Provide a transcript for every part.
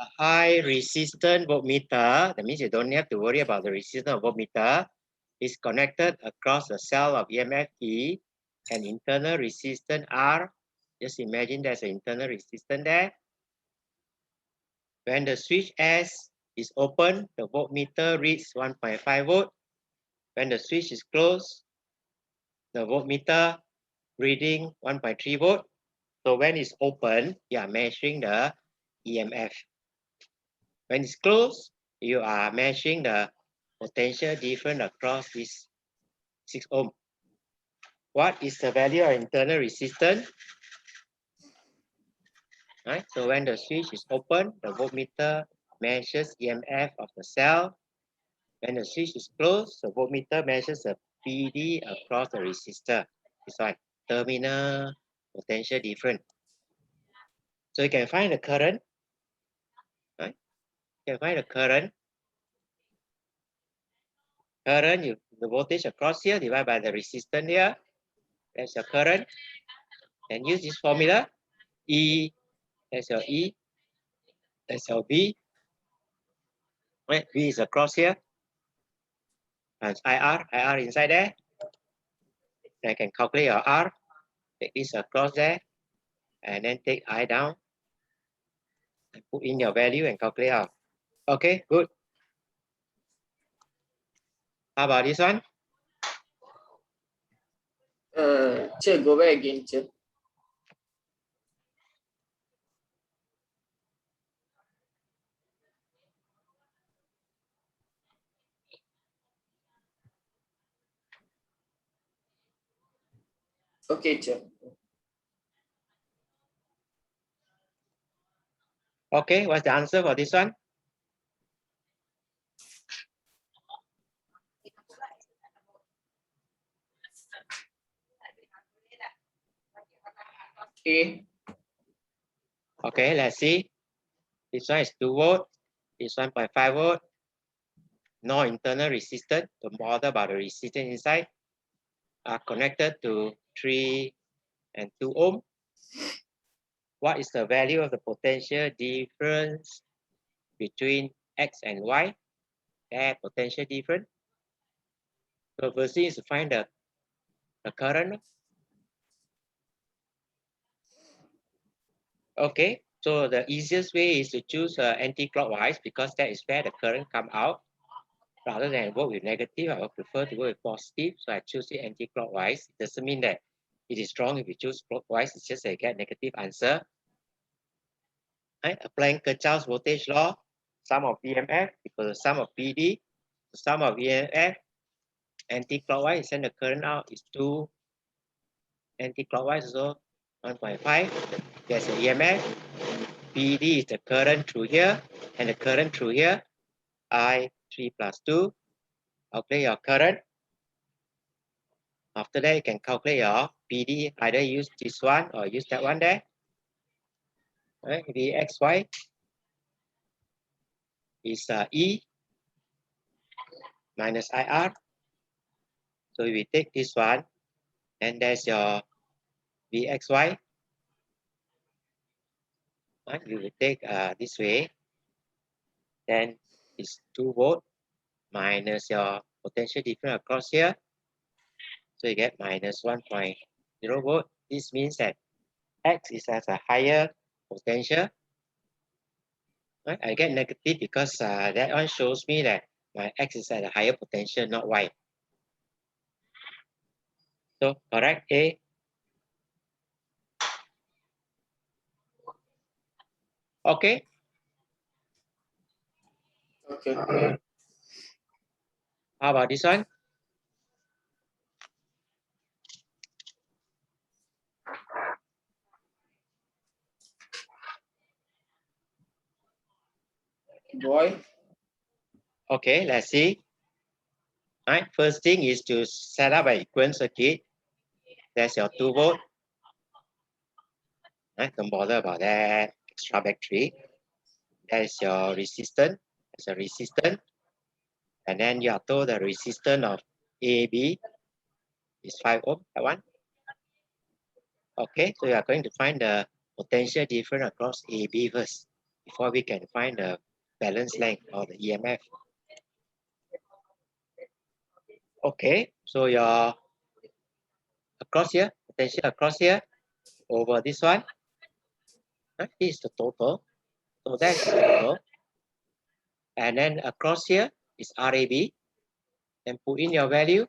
a high resistance voltmeter, that means you don't have to worry about the resistance of voltmeter, is connected across the cell of EMF E and internal resistance R. Just imagine there's an internal resistance there. When the switch S is open, the voltmeter reads 1.5 volt. When the switch is closed, the voltmeter reading 1.3 volt. So when it's open, you are measuring the EMF. When it's closed, you are measuring the potential difference across this 6 ohm. What is the value of internal resistance? Right? So when the switch is open, the voltmeter measures EMF of the cell. When the switch is closed, the voltmeter measures the PD across the resistor. It's like terminal potential difference. So you can find the current. Right? You can find the current. Current, the voltage across here divided by the resistance here. That's your current. And use this formula. E, that's your E. That's your V. Right? V is across here. And IR inside there. Then I can calculate your R. Take this across there. And then take I down. And put in your value and calculate out. Okay, good. How about this one? Sir, go back again, sir. Okay, sir. Okay, what's the answer for this one? A. Okay, let's see. This one is 2 volt. This 1.5 volt. No internal resistance. Don't bother about the resistance inside. Are connected to 3 and 2 ohm. What is the value of the potential difference between X and Y? Their potential difference. So first thing is to find the current. Okay, so the easiest way is to choose anti-clockwise because that is where the current come out. Rather than work with negative, I would prefer to work with positive. So I choose it anti-clockwise. It doesn't mean that it is wrong if you choose clockwise. It's just that I get negative answer. Right? Applying Kirchhoff's voltage law, sum of EMF equal to sum of PD. The sum of EMF anti-clockwise, send the current out is 2. Anti-clockwise so 1.5. There's the EMF. PD is the current through here, and the current through here, I3 plus 2. Calculate your current. After that, you can calculate your PD. Either use this one or use that one there. Right? Vxy is E minus IR. So we take this one, and there's your Vxy. Right? We will take this way. Then it's 2 volt minus your potential difference across here. So you get minus 1.0 volt. This means that X is at a higher potential. Right? I get negative because that one shows me that my X is at a higher potential, not Y. So correct A. Okay. Okay. How about this one? Boy. Okay, let's see. All right, first thing is to set up an equivalent circuit. That's your 2 volt. Right, don't bother about that extra battery. That's your resistance. That's a resistance. And then you are told the resistance of AB is 5 ohm, that one. Okay, so you are going to find the potential difference across AB first. before we can find the balance length or the EMF. Okay, so your across here, potential across here over this one. This is the total. So that's the total. And then across here is RAB. Then put in your value.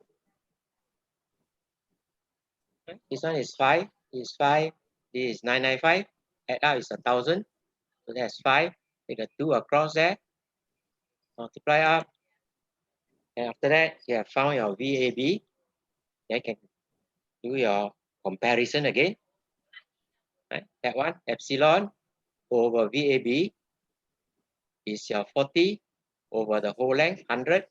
This one is 5. This is 5. This is 995. Add up is 1,000. So that's 5. Take the 2 across there. Multiply up. And after that, you have found your VAB. Then you can do your comparison again. Right? That one, epsilon over VAB is your 40 over the whole length, 100.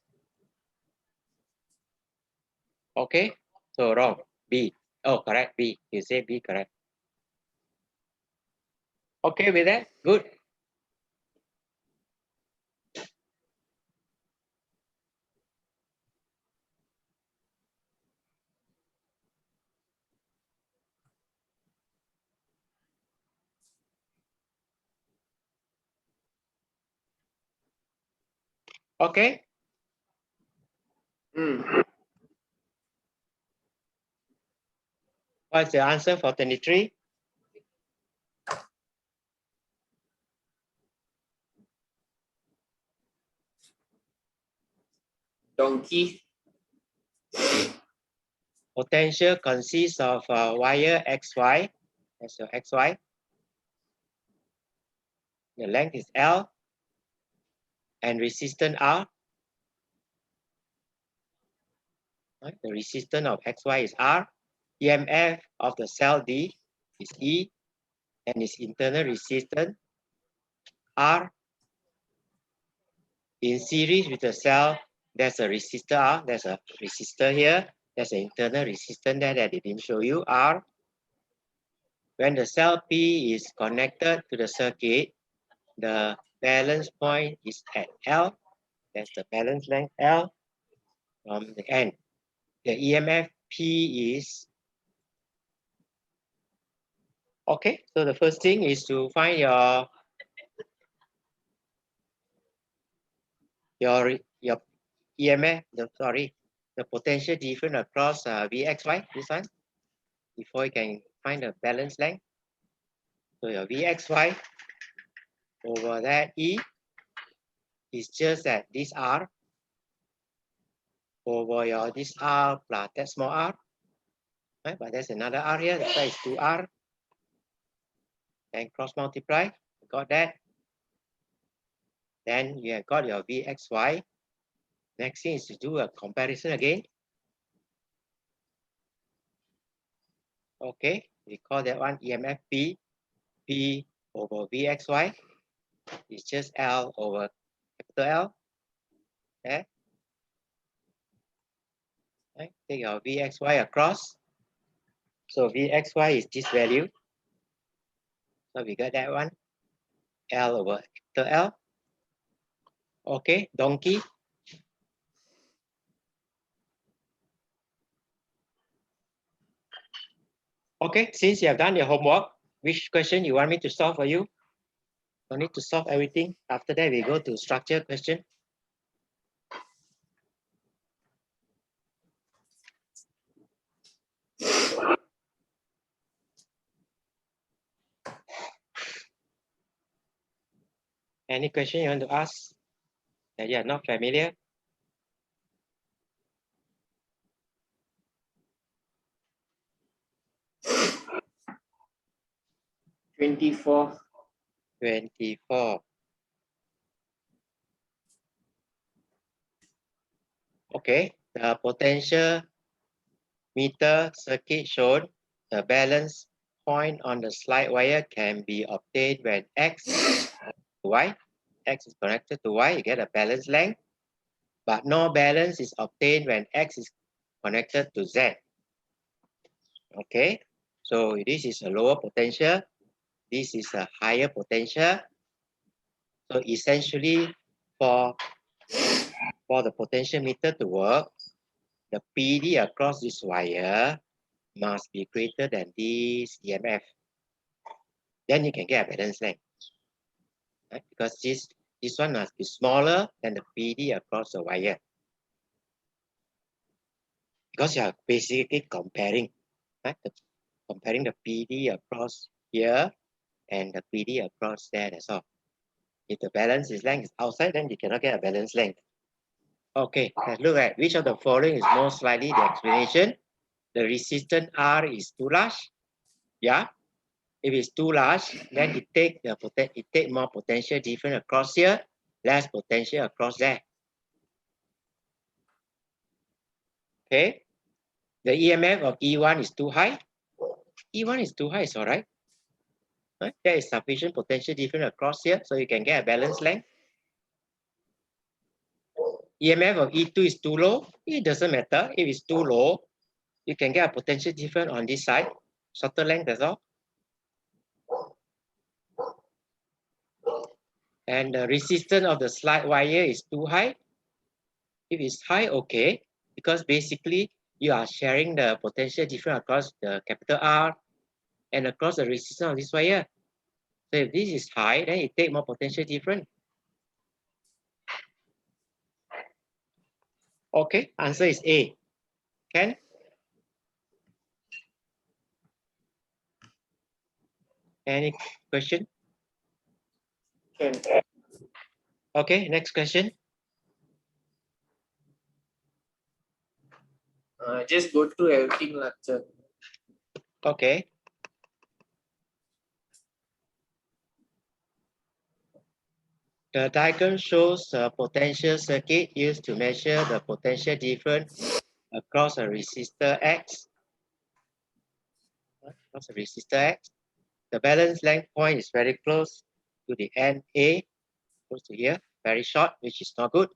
Okay, so wrong. B. Oh, correct. B. You say B, correct. Okay with that? Good. Okay. What's the answer for 23? Donkey. Potential consists of wire XY. That's your XY. The length is L. And resistance R. Right? The resistance of XY is R. EMF of the cell D is E. And its internal resistance R. In series with the cell, there's a resistor R. There's a resistor here. There's an internal resistance there that they didn't show you, R. When the cell P is connected to the circuit, the balance point is at L. That's the balance length L from the end. The EMF P is, okay, so the first thing is to find your EMF, the potential difference across VXY, this one, before you can find the balance length. So your VXY over that E is just that this R over your this R plus that small r, right? But there's another R here, that's why it's 2R. Then cross multiply, got that. Then you have got your VXY. Next thing is to do a comparison again. Okay, we call that one EMF P. P over VXY is just L over capital L. Okay. Right. Take your VXY across. So VXY is this value. So we got that one. L over capital L. Okay, donkey. Okay, since you have done your homework, which question you want me to solve for you? No need to solve everything. After that, we go to structure question. Any question you want to ask that you are not familiar? $24. 24. Okay, the potential meter circuit shown, the balance point on the slide wire can be obtained when X to Y. X is connected to Y, you get a balance length. But no balance is obtained when X is connected to Z. Okay, so this is a lower potential. This is a higher potential. So essentially, for the potential meter to work, the PD across this wire must be greater than this EMF. Then you can get a balance length. right? Because this one must be smaller than the PD across the wire. Because you are basically comparing, right? Comparing the PD across here and the PD across there, that's all. If the balance is length is outside, then you cannot get a balance length. Okay, let's look at which of the following is most likely the explanation. The resistance R is too large. Yeah. If it's too large, then it take more potential difference across here, less potential across there. Okay. The EMF of E1 is too high. E1 is too high, it's all right. Right? There is sufficient potential difference across here, so you can get a balance length. EMF of E2 is too low. It doesn't matter. If it's too low, you can get a potential difference on this side. Shorter length, that's all. And the resistance of the slide wire is too high. If it's high, okay, because basically you are sharing the potential difference across the capital R and across the resistance of this wire. So if this is high, then it take more potential difference. Okay, answer is A. Can? Any question? Can. Okay, next question. Just go through everything, sir. Okay. The diagram shows a potential circuit used to measure the potential difference across a resistor X. Across a resistor X. The balance length point is very close to the end A, close to here, very short, which is not good.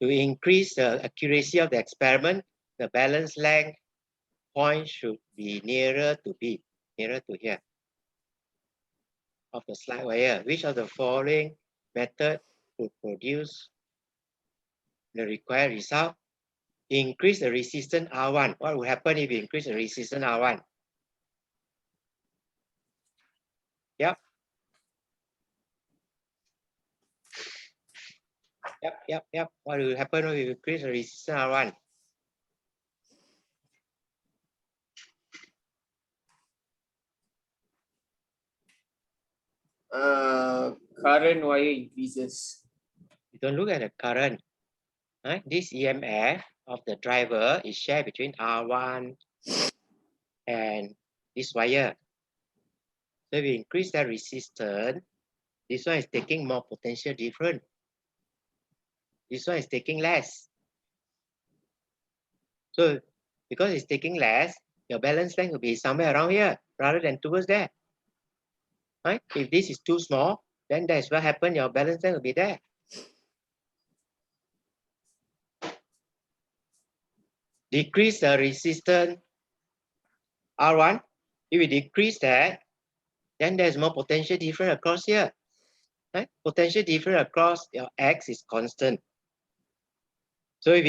To increase the accuracy of the experiment, the balance length point should be nearer to B, nearer to here of the slide wire. Which of the following method would produce the required result? Increase the resistance R1. What will happen if you increase the resistance R1? Yep. Yep. What will happen if you increase the resistance R1? Current wire increases. You don't look at the current. Right? This EMF of the driver is shared between R1 and this wire. So if you increase that resistance, this one is taking more potential difference. This one is taking less. So because it's taking less, your balance length will be somewhere around here rather than towards there. Right? If this is too small, then that's what happened. Your balance length will be there. Decrease the resistance R1. If we decrease that, then there's more potential difference across here. Right? Potential difference across your X is constant. So if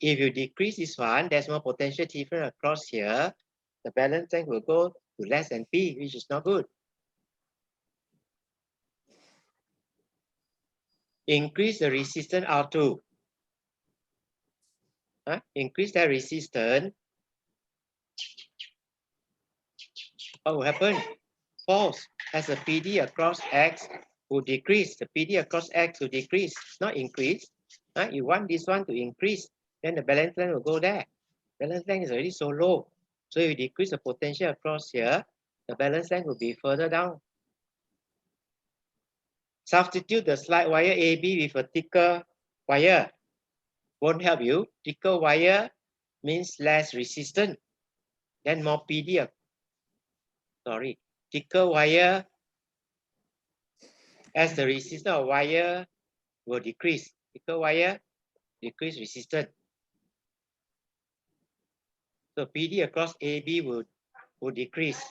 you decrease this one, there's more potential difference across here. The balance length will go to less than P, which is not good. Increase the resistance R2. Increase that resistance. What will happen? False. As the PD across X will decrease. The PD across X will decrease, not increase. You want this one to increase, then the balance length will go there. Balance length is already so low. So if you decrease the potential across here, the balance length will be further down. Substitute the slide wire AB with a thicker wire. Won't help you. Thicker wire means less resistance. Then more PD. Sorry. Thicker wire, as the resistance of wire will decrease. Thicker wire, decrease resistance. So PD across AB will decrease.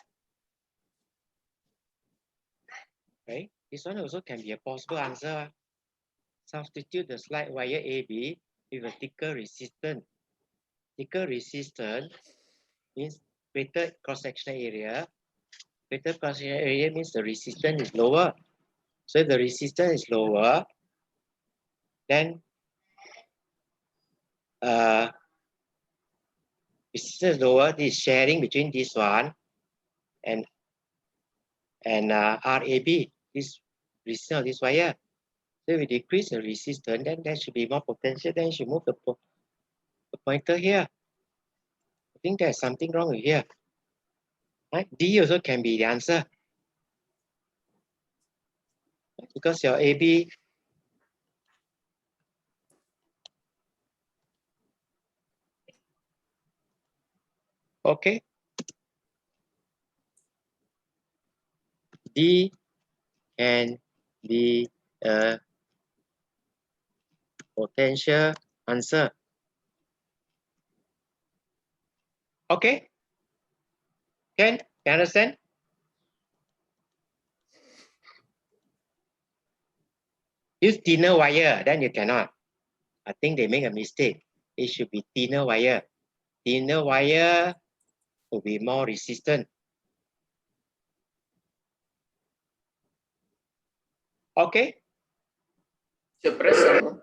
Right? This one also can be a possible answer. Substitute the slide wire AB with a thicker resistance. Thicker resistance means greater cross-sectional area. Greater cross-sectional area means the resistance is lower. So if the resistance is lower, then resistance is lower, this sharing between this one and RAB, this resistance of this wire. So if we decrease the resistance, then there should be more potential. Then you should move the pointer here. I think there's something wrong with here. Right? D also can be the answer. Because your AB okay. D and the potential answer. Okay? Can you understand? Use thinner wire, then you cannot. I think they make a mistake. It should be thinner wire. Thinner wire will be more resistant. Okay? Surprise sama.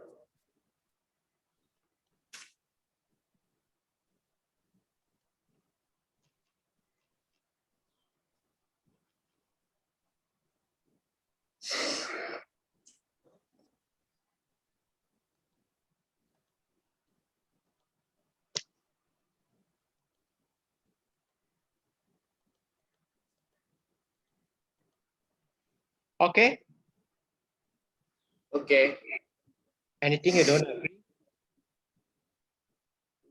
Okay? Okay. Anything you don't agree?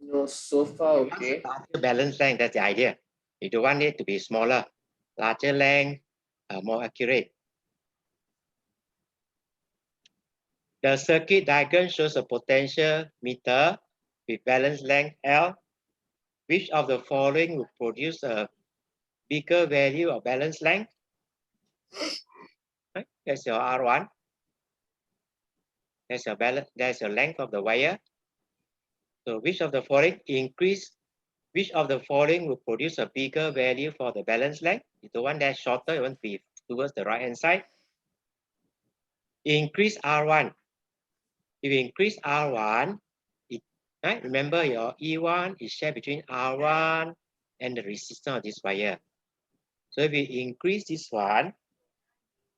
No, so far okay. Larger balance length, that's the idea. You don't want it to be smaller. Larger length, more accurate. The circuit diagram shows a potential meter with balance length L. Which of the following will produce a bigger value of balance length? Right? That's your R1. That's your balance. That's your length of the wire. So which of the following which of the following will produce a bigger value for the balance length? If the one that's shorter, it won't be towards the right hand side. Increase R1. If you increase R1, right? Remember your E1 is shared between R1 and the resistance of this wire. So if you increase this one,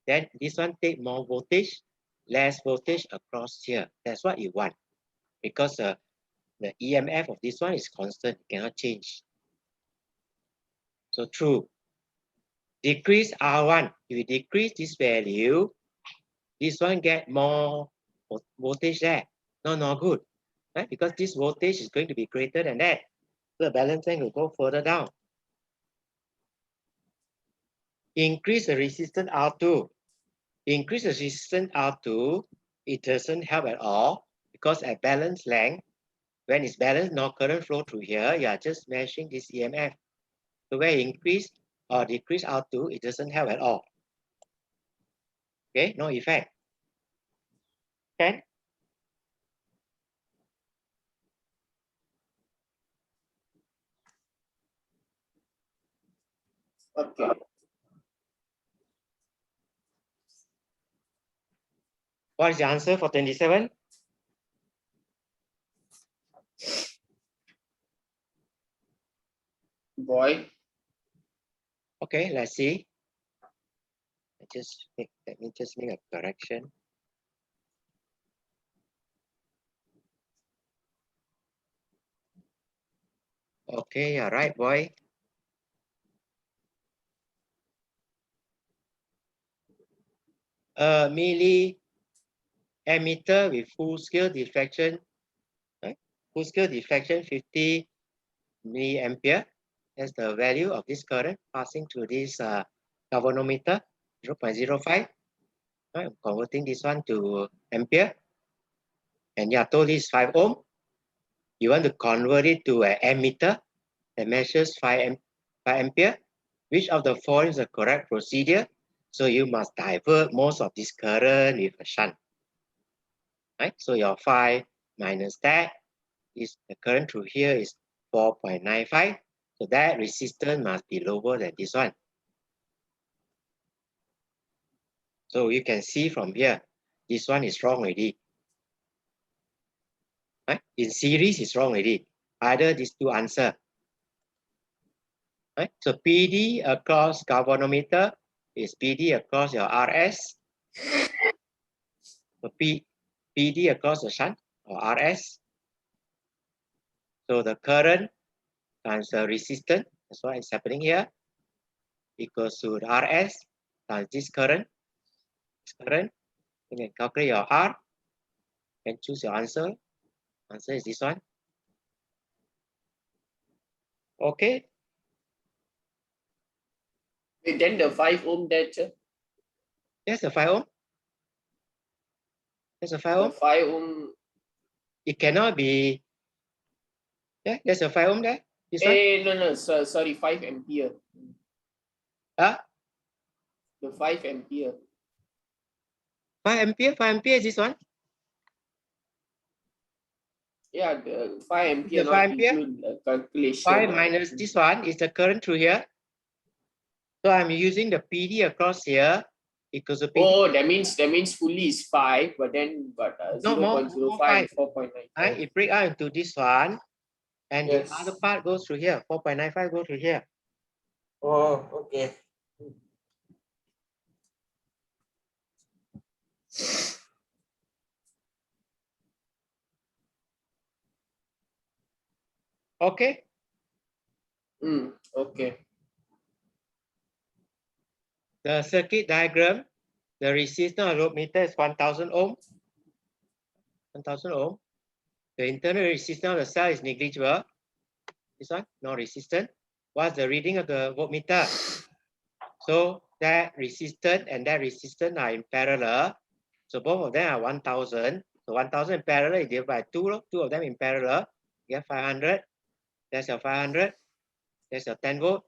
then this one take more voltage, less voltage across here. That's what you want. Because the EMF of this one is constant, it cannot change. So true. Decrease R1. If you decrease this value, this one get more voltage there. No, not good. Right? Because this voltage is going to be greater than that. So the balance length will go further down. Increase the resistance R2. Increase the resistance R2, it doesn't help at all because at balance length, when it's balanced, no current flow through here, you are just measuring this EMF. So where increase or decrease R2, it doesn't help at all. Okay, no effect. Okay? Okay. What is the answer for 27? Boy. Okay, let's see. Let me just make a correction. Okay, you're right, boy. A milliammeter with full scale deflection, right? Full scale deflection 50 milliampere. That's the value of this current passing through this galvanometer, 0.05. Right? I'm converting this one to ampere. And yeah, told this 5 ohm. You want to convert it to an ammeter that measures 5 ampere. Which of the following is the correct procedure? So you must divert most of this current with a shunt. Right? So your 5 minus that is the current through here is 4.95. So that resistance must be lower than this one. So you can see from here, this one is wrong already. Right? In series, it's wrong already. Either these two answer. Right? So PD across galvanometer is PD across your RS. So PD across the shunt or RS. So the current times the resistance, that's what is happening here, equals to the RS times this current. You can calculate your R and choose your answer. Answer is this one. Okay. Then the 5 ohm that There's a 5 ohm. There's a 5 the ohm. 5 ohm. It cannot be. Yeah, there's a 5 ohm there. This one. No, sorry, 5 ampere. Ah, The 5 ampere. 5 ampere. 5 ampere is this one. Yeah, the 5 ampere The 5 not ampere. include the calculation. 5 minus this one is the current through here. So I'm using the PD across here equals to PD. Oh, that means fully is 5, but then No, 0.05 and 4.95. Right? It break out into this one, and Yes. the other part goes through here. 4.95 goes through here. Oh, okay. Okay. Okay. The circuit diagram, the resistance of voltmeter is 1000 ohm. 1000 ohm. The internal resistance of the cell is negligible. This one, no resistance. What's the reading of the voltmeter? So that resistance and that resistance are in parallel. So both of them are 1000. So 1000 in parallel is divided by 2. Two of them in parallel. You get 500. That's your 500. That's your 10 volt.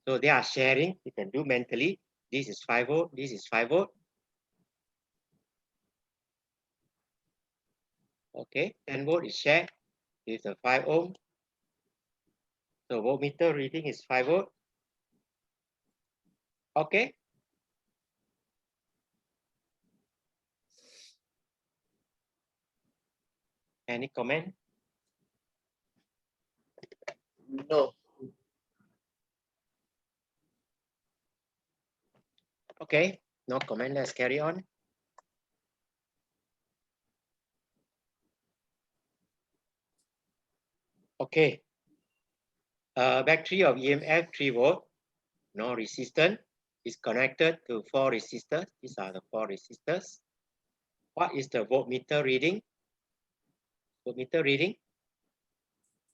So they are sharing. You can do mentally. This is 5 volt. This is 5 volt. Okay, 10 volt is shared with the 5 ohm. So voltmeter reading is 5 volt. Okay. Any comment? No. Okay, no comment. Let's carry on. Okay. Battery of EMF 3 volt, no resistance, is connected to 4 resistors. These are the 4 resistors. What is the voltmeter reading? Voltmeter reading.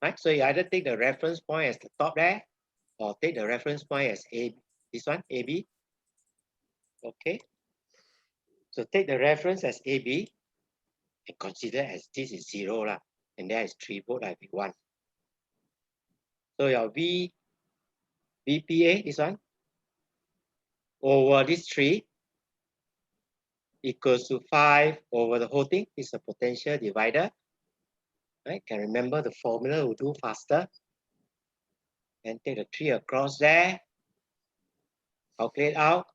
Right. So you either take the reference point as the top there, or take the reference point as A. This one, AB. Okay. So take the reference as AB and consider as this is 0 lah, and there is 3 volt like V1. So your VPA, this one, over this 3 equals to 5 over the whole thing is a potential divider. Right? Can remember the formula, we'll do faster. And take the 3 across there. Calculate out.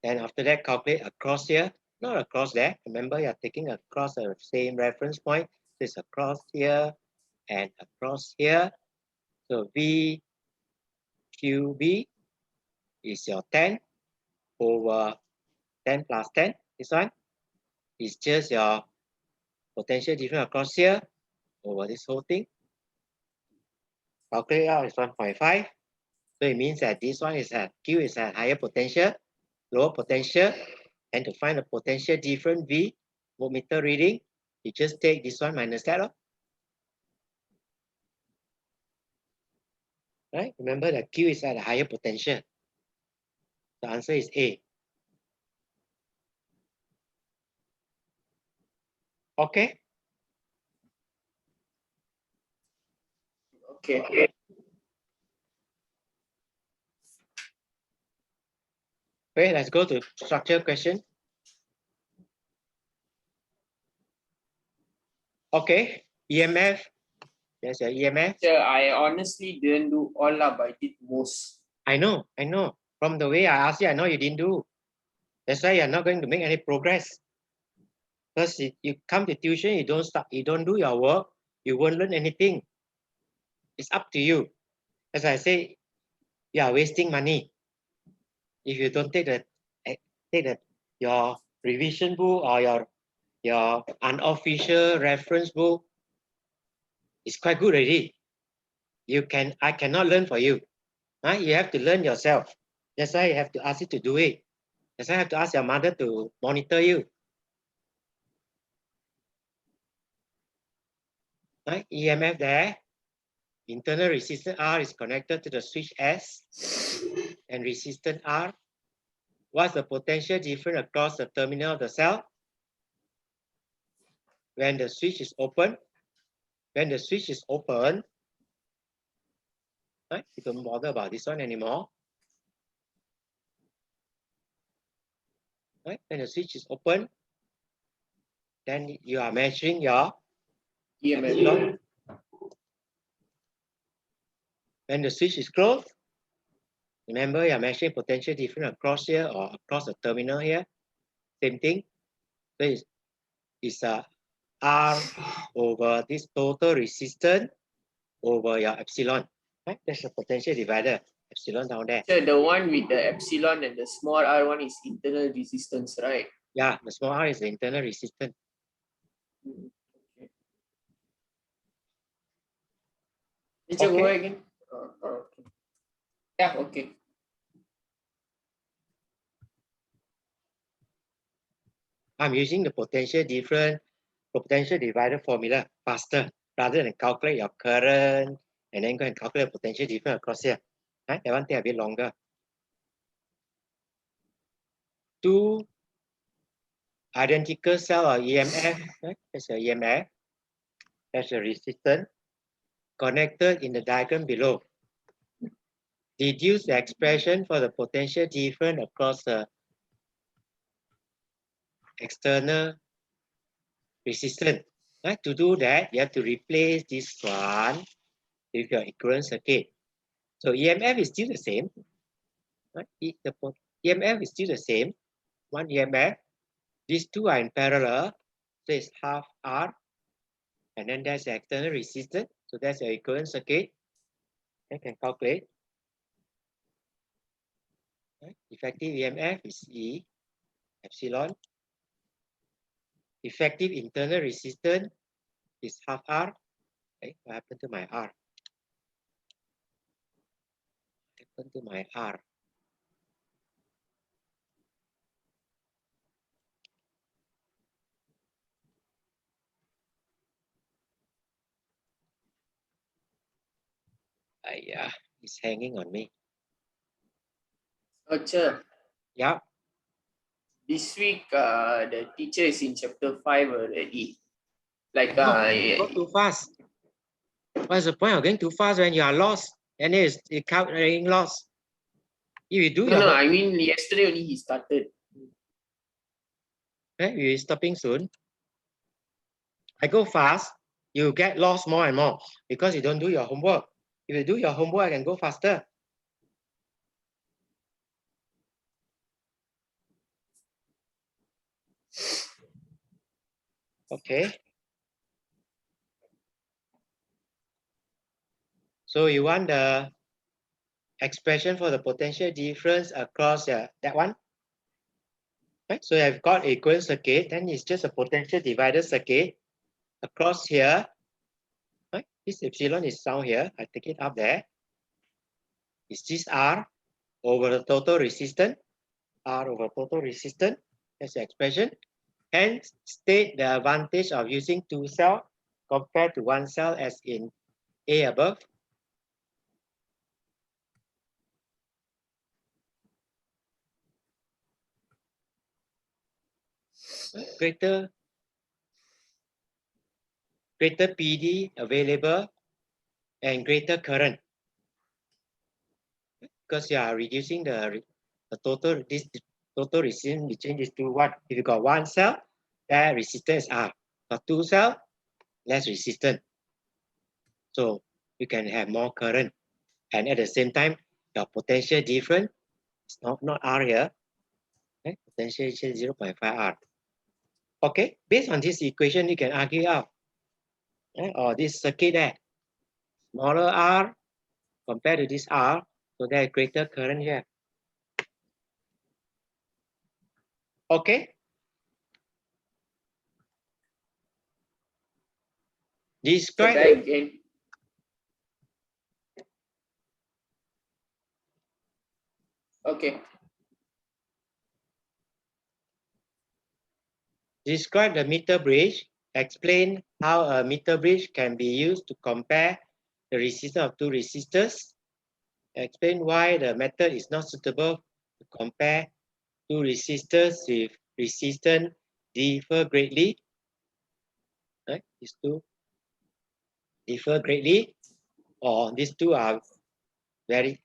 And after that, calculate across here. Not across there. Remember, you're taking across the same reference point. This across here and across here. So VQB is your 10 over 10 plus 10. This one is just your potential difference across here over this whole thing. Calculate out is 1.5. So it means that this one is at Q is at higher potential, lower potential, and to find the potential difference V voltmeter reading, you just take this one minus that. Right? Remember that Q is at a higher potential. The answer is A. Okay. Okay. Okay, let's go to structure question. Okay, EMF. There's your EMF. I honestly didn't do all, but I did most. I know. From the way I asked you, I know you didn't do. That's why you're not going to make any progress. Because you come to tuition, you don't do your work, you won't learn anything. It's up to you. As I say, you are wasting money. If you don't take your revision book or your unofficial reference book, it's quite good already. I cannot learn for you. Huh? You have to learn yourself. That's why I have to ask you to do it. That's why I have to ask your mother to monitor you. Right? EMF there. Internal resistance R is connected to the switch S and resistance R. What's the potential difference across the terminal of the cell? When the switch is open, right? You don't bother about this one anymore. Right? When the switch is open, then you are measuring your EMF. When the switch is closed, remember you're measuring potential difference across here or across the terminal here. Same thing. So it's R over this total resistance over your epsilon. Right? That's the potential divider. Epsilon down there. So the one with the epsilon and the small r one is internal resistance, right? Yeah, the small r is the internal resistance. Okay. Teacher, go Okay. again. Okay. Yeah, okay. I'm using the potential divider formula faster rather than calculate your current and then go and calculate potential difference across here. Right? That one take a bit longer. Two identical cell or EMF, right? That's your EMF. That's a resistance connected in the diagram below. Deduce the expression for the potential difference across the external resistance. Right? To do that, you have to replace this one with your equivalent circuit. So EMF is still the same. Right? The EMF is still the same. One EMF. These two are in parallel. So it's half R. And then there's the external resistance. So that's your equivalent circuit. I can calculate. Right? Effective EMF is E epsilon. Effective internal resistance is half R. Okay, what happened to my R? What happened to my R? Yeah, it's hanging on me. Teacher. Yeah. This week, the teacher is in chapter 5 already. Like, Go too fast. What's the point of going too fast when you are lost? And it's calculating lost. If you do no, I mean yesterday only he started. Right? You're stopping soon. I go fast, you get lost more and more because you don't do your homework. If you do your homework, I can go faster. Okay. So you want the expression for the potential difference across that one? Right? So I've got equivalent circuit, then it's just a potential divider circuit across here. Right? This epsilon is down here. I take it up there. It's this R over the total resistance. R over total resistance. That's the expression. Hence, state the advantage of using two cells compared to one cell as in A above. Greater PD available and greater current. Because you are reducing the total resistance between these two. What if you got one cell, that resistance R. Got two cells, less resistance. So you can have more current, and at the same time, your potential different. It's not R here. Okay? Potential is 0.5 R. Okay, based on this equation, you can argue out. Okay? Or this circuit there. Smaller R compared to this R, so there is greater current here. Okay. So Describe back again. Okay. Describe the meter bridge. Explain how a meter bridge can be used to compare the resistance of two resistors. Explain why the method is not suitable to compare two resistors with resistance differ greatly. Right? These two differ greatly, or these two are very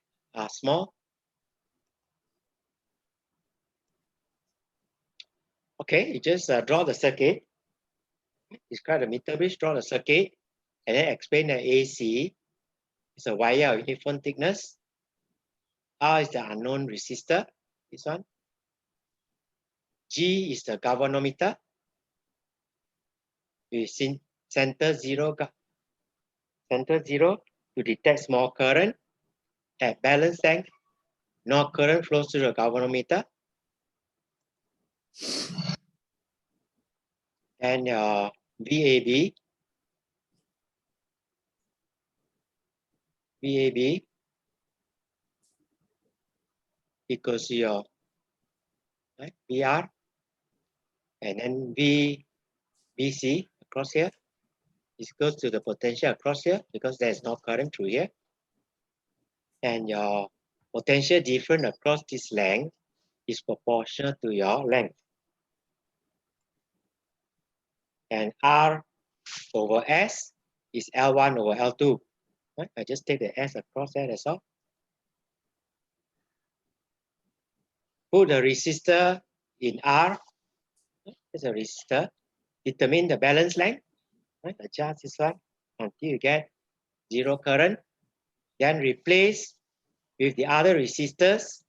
small. Okay, you just draw the circuit. Describe the meter bridge, draw the circuit, and then explain the AC. It's a wire of uniform thickness. R is the unknown resistor, this one. G is the galvanometer with center zero to detect small current. At balance length, no current flows through the galvanometer. And your VAB equals to your VR, and then VBC across here is equals to the potential across here because there is no current through here. And your potential difference across this length is proportional to your length. And R over S is L1 over L2. Right? I just take the S across there, that's all. Put the resistor in R. There's a resistor. Determine the balance length. Right? Adjust this one until you get zero current. Then replace with the other resistors.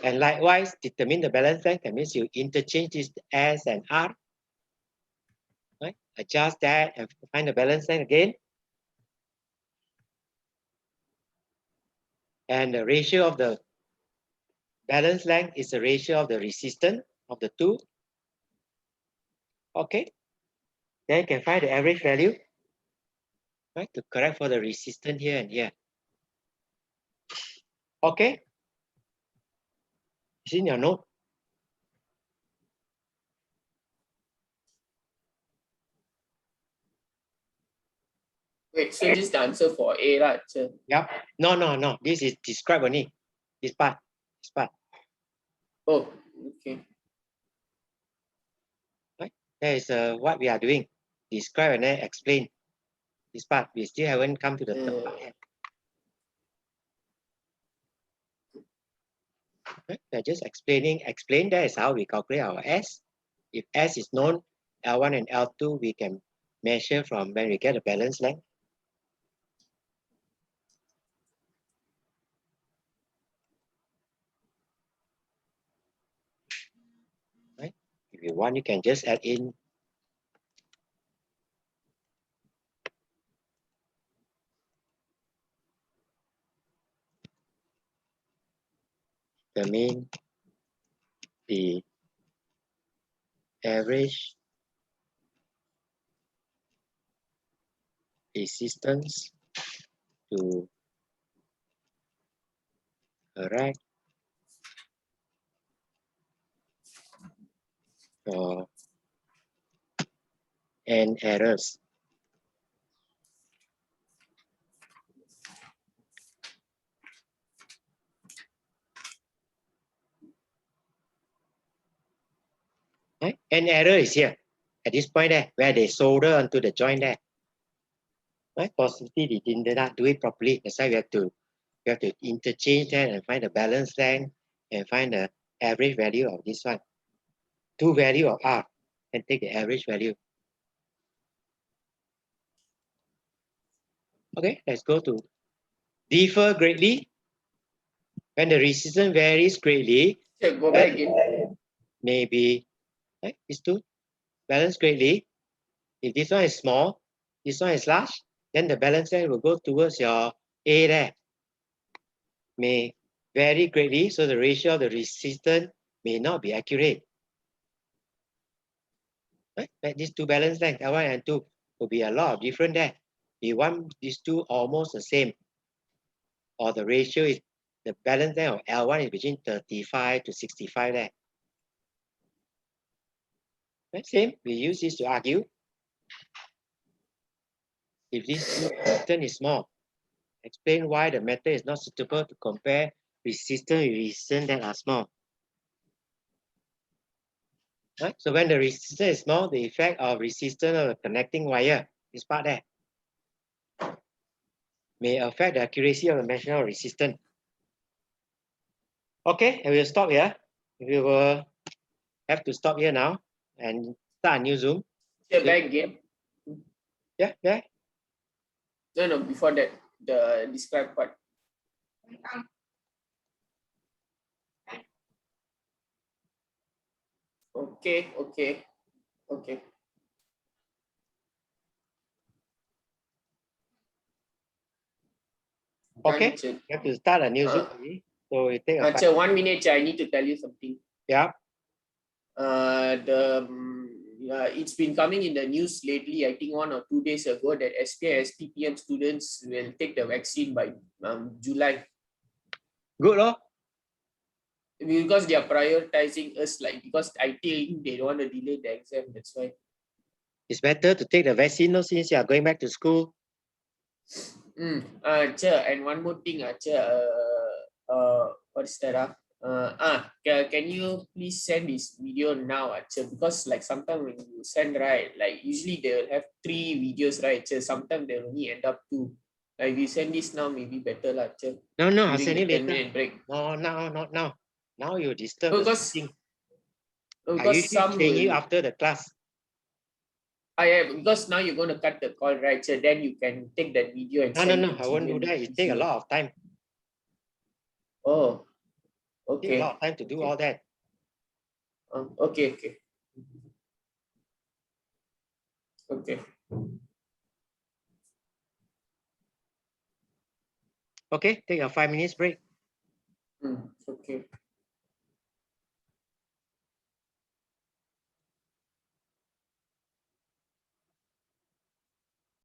And likewise, determine the balance length. That means you interchange this S and R. Right? Adjust that and find the balance length again. And the ratio of the balance length is the ratio of the resistance of the two. Okay. Then you can find the average value, right, to correct for the resistance here and here. Okay. It's in your note. Wait, so just the answer for A lah. Yep. No. This is describe only. This part. Oh, okay. Right. That is what we are doing. Describe and then explain. This part. We still haven't come to the third part yet. Right? We're just explaining. Explain that is how we calculate our S. If S is known, L1 and L2 we can measure from when we get a balance length. Right? If you want, you can just add in the mean, the average resistance to correct your and errors. Right? And error is here at this point there where they solder onto the joint there. Right? Possibly they did not do it properly. That's why we have to interchange that and find the balance length and find the average value of this one. Two value of R and take the average value. Okay, let's go to differ greatly. When the resistance varies greatly, Sir, go back again. maybe these two balance greatly. If this one is small, this one is large, then the balance line will go towards your A there. May vary greatly, so the ratio of the resistance may not be accurate. Right? Like these two balance length, L1 and 2, will be a lot of different there. You want these two almost the same, or the ratio is the balance length of L1 is between 35 to 65 there. Right? Same, we use this to argue. If this resistance is small, explain why the method is not suitable to compare resistance with resistance that are small. Right? So when the resistance is small, the effect of resistance of the connecting wire, this part there, may affect the accuracy of the measurement of resistance. Okay, I will stop here. We will have to stop here now and start a new Zoom. Sir, back again. Yeah. No, before that, the describe part. Okay. Okay, Done, sir. we have to start a new Zoom. So we take a Sir, 1 minute, sir, I need to tell you something. Yeah. It's been coming in the news lately, I think 1 or 2 days ago, that STPM students will take the vaccine by July. Good, lor. Because they are prioritizing us, like, because I think they don't want to delay the exam, that's why. It's better to take the vaccine no, since you are going back to school. Sir, and one more thing, sir, what's that? Can you please send this video now, sir? Because like sometimes when you send, right, like usually they will have 3 videos, right, sir? Sometimes they only end up 2. Like if you send this now, maybe better, sir. No, I'll During send the it 10 later. minute break. No, not now. Now you disturb the thing. I Because usually some change it will, after the class. because now you're going to cut the call, right, sir? Then you can take that video and No, send to I won't do Gmail that. It if take a you. lot of time. Oh, Take a okay. lot of time to do all that. Okay. Okay, take a 5 minutes break. Okay.